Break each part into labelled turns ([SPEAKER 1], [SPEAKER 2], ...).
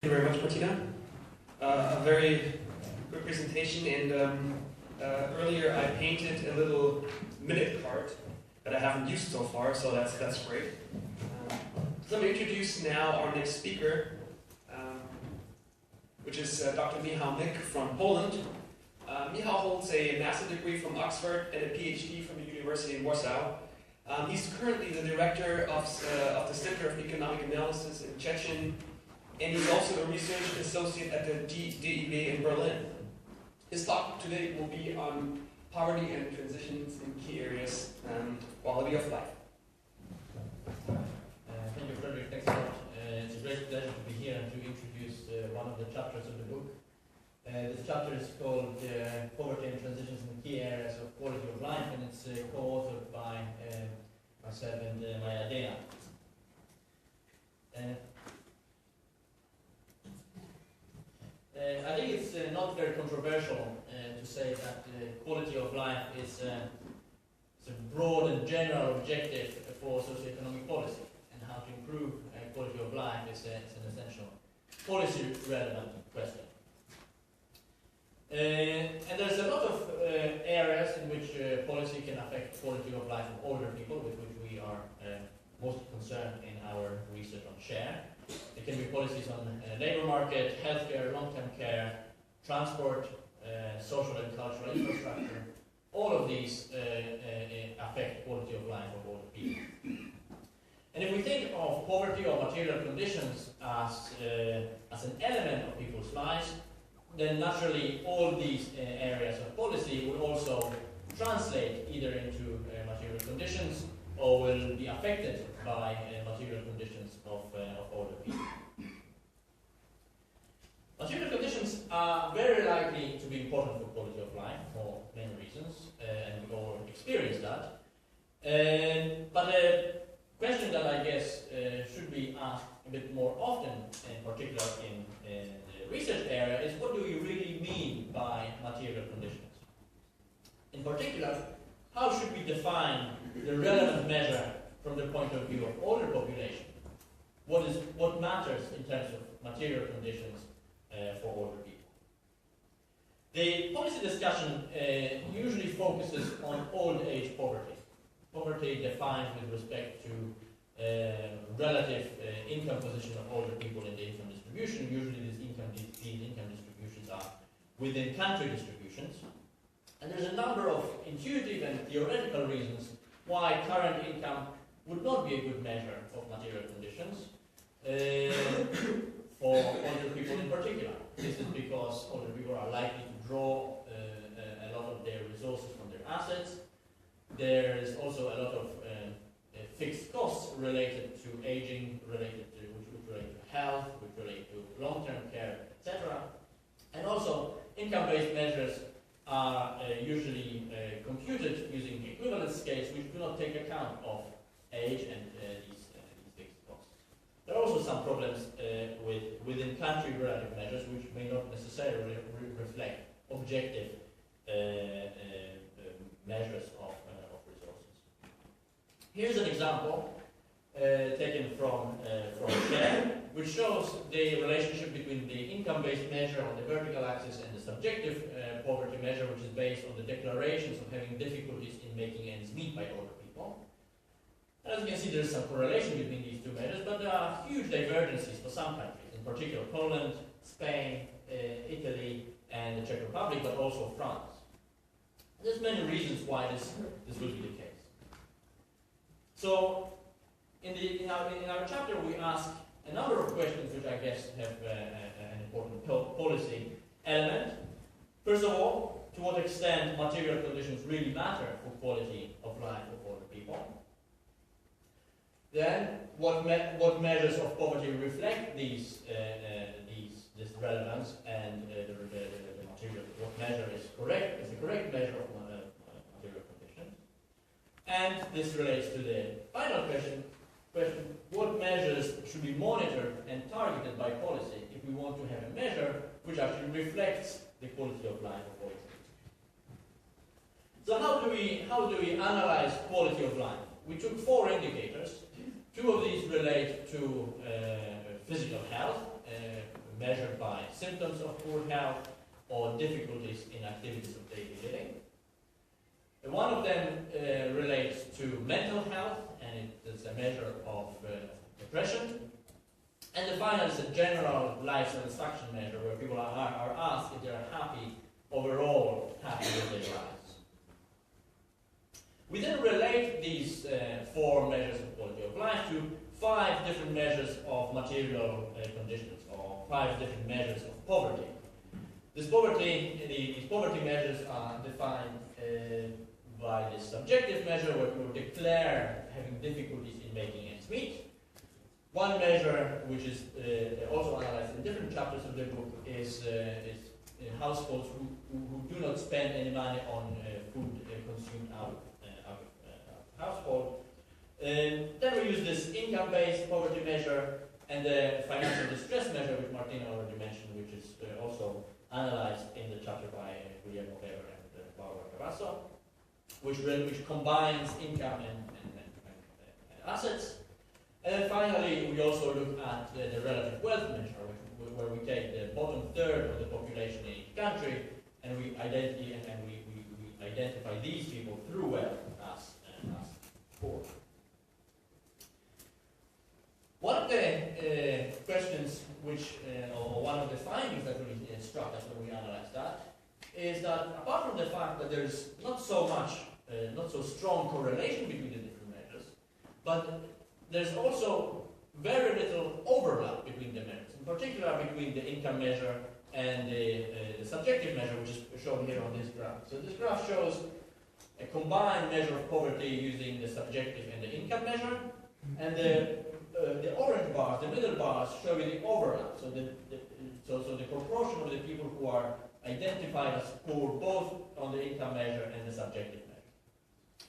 [SPEAKER 1] Thank you very much, Martina. A very good presentation, and earlier I painted a little minute card that I haven't used so far, so that's great. So let me introduce now our next speaker, which is Dr. Michał Myk from Poland. Michał holds a master's degree from Oxford and a PhD from the University in Warsaw. He's currently the director of the Center of Economic Analysis in Szczecin, and he's also a research associate at the DIW in Berlin. His talk today will be on poverty and transitions in key areas and quality of life.
[SPEAKER 2] Thank you, Frederick. Thanks a lot. It's a great pleasure to be here and to introduce one of the chapters of the book. This chapter is called Poverty and Transitions in Key Areas of Quality of Life, and it's co-authored by myself and Maya Dena. I think it's not very controversial to say that quality of life is a broad and general objective for socioeconomic policy, and how to improve quality of life is an essential policy-relevant question. And there's a lot of areas in which policy can affect quality of life of older people, with which we are most concerned in our research on SHARE. There can be policies on labor market, healthcare, long-term care, transport, social and cultural infrastructure. All of these affect quality of life of older people. And if we think of poverty or material conditions as an element of people's lives, then naturally all these areas of policy will also translate either into material conditions or will be affected by material conditions of older people. Material conditions are very likely to be important for quality of life for many reasons, and we all experience that. But a question that I guess should be asked a bit more often, in particular in the research area, is what do you really mean by material conditions? In particular, how should we define the relevant measure from the point of view of older population? What matters in terms of material conditions for older people? The policy discussion usually focuses on old age poverty. Poverty defined with respect to relative income position of older people in the income distribution. Usually these income distributions are within country distributions. And there's a number of intuitive and theoretical reasons why current income would not be a good measure of material conditions for older people in particular. This is because older people are likely to draw a lot of their resources from their assets. There is also a lot of fixed costs related to aging, which relate to health, which relate to long-term care, etc. And also, income-based measures are usually computed using equivalence scales which do not take account of age and these fixed costs. There are also some problems within country relative measures which may not necessarily reflect objective measures of resources. Here's an example taken from SHARE, which shows the relationship between the income-based measure on the vertical axis and the subjective poverty measure, which is based on the declarations of having difficulties in making ends meet by older people. And as you can see, there is some correlation between these two measures, but there are huge divergences for some countries, in particular Poland, Spain, Italy, and the Czech Republic, but also France. There's many reasons why this will be the case. So, in our chapter, we ask a number of questions which I guess have an important policy element. First of all, to what extent material conditions really matter for quality of life of older people. Then, what measures of poverty reflect this relevance, and the material, what measure is the correct measure of material conditions. And this relates to the final question, what measures should be monitored and targeted by policy if we want to have a measure which actually reflects the quality of life of older people. So how do we analyze quality of life? We took 4 indicators. 2 of these relate to physical health, measured by symptoms of poor health or difficulties in activities of daily living. One of them relates to mental health, and it is a measure of depression. And the final is a general life satisfaction measure, where people are asked if they are happy, overall happy with their lives. We then relate these 4 measures of quality of life to 5 different measures of material conditions, or 5 different measures of poverty. These poverty measures are defined by the subjective measure, where people declare having difficulties in making ends meet. One measure, which is also analyzed in different chapters of the book, is households who do not spend any money on food consumed out of household. Then we use this income-based poverty measure and the financial distress measure, which Martina already mentioned, which is also analyzed in the chapter by Guillermo Weber and Barbara Cavasso, which combines income and assets. And then finally, we also look at the relative wealth measure, where we take the bottom third of the population in each country, and we identify these people through wealth as poor. One of the questions or one of the findings that really struck us when we analyzed that, is that apart from the fact that there's not so strong correlation between the different measures, but there's also very little overlap between the measures, in particular between the income measure and the subjective measure, which is shown here on this graph. So this graph shows a combined measure of poverty using the subjective and the income measure, and the orange bars, the middle bars, show you the overlap. So the proportion of the people who are identified as poor both on the income measure and the subjective measure.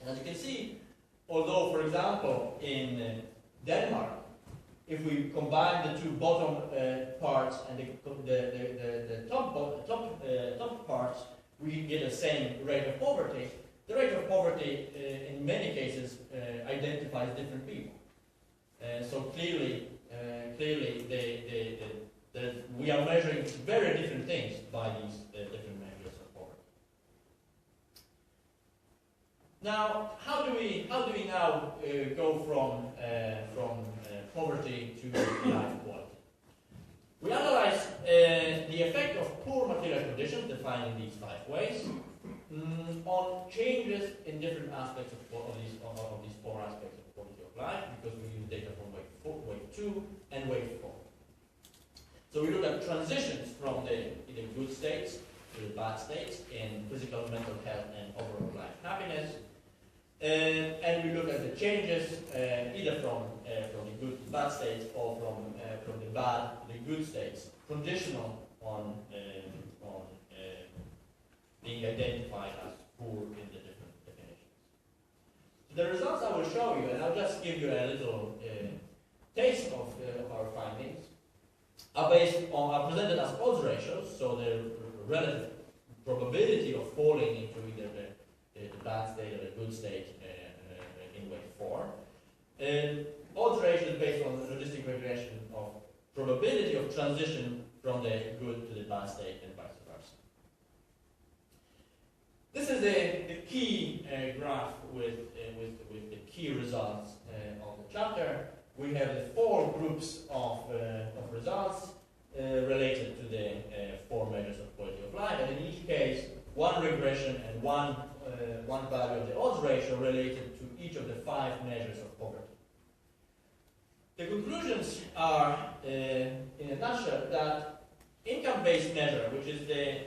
[SPEAKER 2] And as you can see, although, for example, in Denmark, if we combine the 2 bottom parts and the top parts, we get the same rate of poverty. The rate of poverty, in many cases, identifies different people. So clearly, we are measuring very different things by these different measures of poverty. Now, how do we now go from poverty to life quality? We analyze the effect of poor material conditions, defined in these 5 ways, on changes in different aspects of these 4 aspects of quality of life, because we use data from wave 2 and wave 4. So we look at transitions from the good states to the bad states in physical, mental health, and overall life happiness. And we look at the changes either from the good to bad states, or from the bad to the good states, conditional on being identified as poor in the different definitions. So the results I will show you, and I'll just give you a little taste of our findings, are presented as odds ratios, so the relative probability of falling into either the bad state or the good state in wave 4. Odds ratio is based on the logistic regression of probability of transition from the good to the bad state and vice versa. This is the key graph with the key results of the chapter. We have the 4 groups of results related to the 4 measures of quality of life, and in each case, one regression and one value of the odds ratio related to each of the 5 measures of poverty. The conclusions are, in a nutshell, that income-based measure, which is the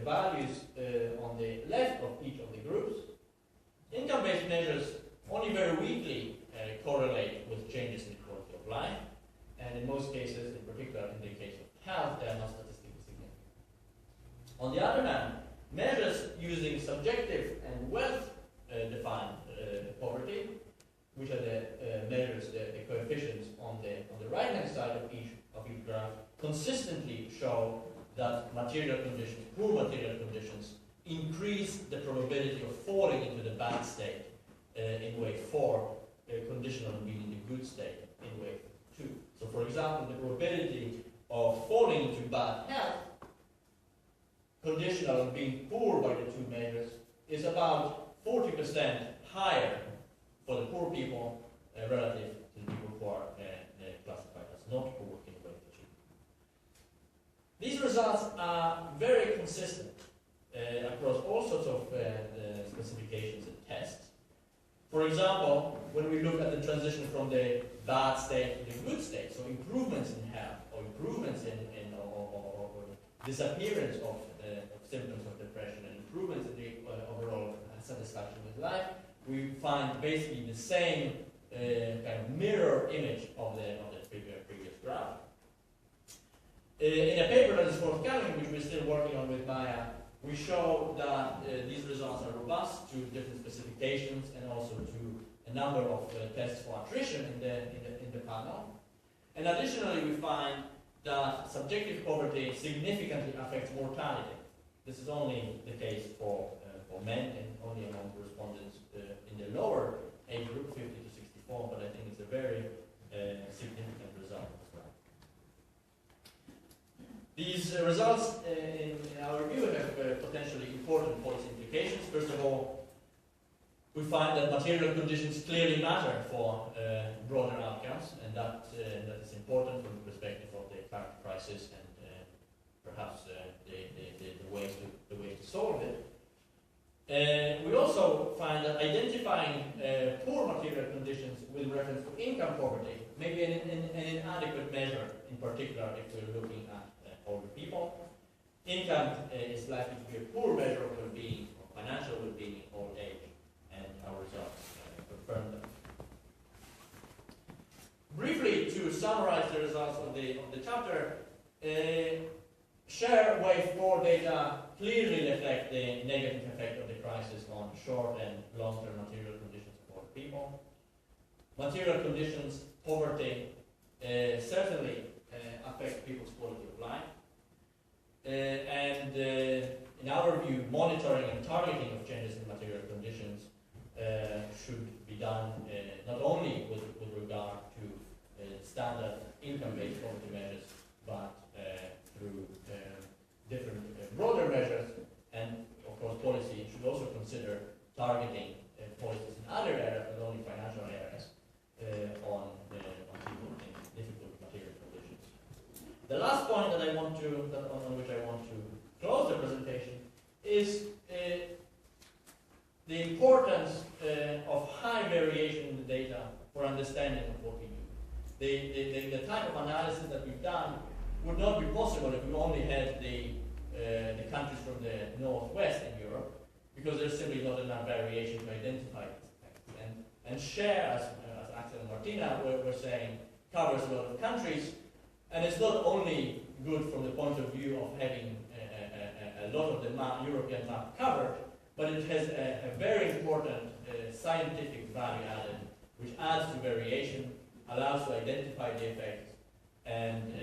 [SPEAKER 2] values on the left of each of the groups, income-based measures only very weakly correlate with changes in quality of life, and in most cases, in particular in the case of health, they are not statistically significant. On the other hand, measures using subjective and wealth-defined poverty, which are the measures, the coefficients on the right-hand side of each graph, consistently show that material conditions, poor material conditions, increase the probability of falling into the bad state in wave 4, conditional on being in the good state in wave 2. So for example, the probability of falling into bad health, conditional on being poor by the two measures, is about 40% higher for the poor people relative to the people who are classified as not poor in the weight achievement. These results are very consistent across all sorts of specifications and tests. For example, when we look at the transition from the bad state to the good state, so improvements in health or improvements in or disappearance of symptoms of depression and improvements in the overall satisfaction with life, we find basically the same kind of mirror image of the previous graph. In a paper that is forthcoming, which we're still working on with Maya, we show that these results are robust to different specifications and also to a number of tests for attrition in the panel. And additionally, we find that subjective poverty significantly affects mortality. This is only the case for men and only among respondents in the lower age group, 50 to 64, but I think it's a very significant result as well. These results, in our view, have potentially important policy implications. First of all, we find that material conditions clearly matter for broader outcomes, and that is important from the perspective of the current crisis and perhaps the ways to solve it. We also find that identifying poor material conditions with reference to income poverty may be an inadequate measure, in particular if we're looking at older people. Income is likely to be a poor measure of well-being, or financial well-being in old age, and our results confirm that. Briefly, to summarize the results of the chapter, share wave 4 data clearly reflect the negative effect of the crisis on short and long-term material conditions for people. Material conditions, poverty, certainly affect people's quality of life. And in our view, monitoring and targeting of changes in material conditions should be done not only with regard to standard income-based poverty measures, but through different broader measures, and of course policy should also consider targeting policies in other areas, not only financial areas, on people in difficult material conditions. The last point that on which I want to close the presentation is the importance of high variation in the data for understanding of what we do. The type of analysis that we've done would not be possible if we only had the countries from the northwest in Europe, because there's simply not enough variation to identify these effects. And share, as Axel and Martina were saying, covers a lot of countries, and it's not only good from the point of view of having a lot of the European map covered, but it has a very important scientific value added, which adds to variation, allows to identify the effects, and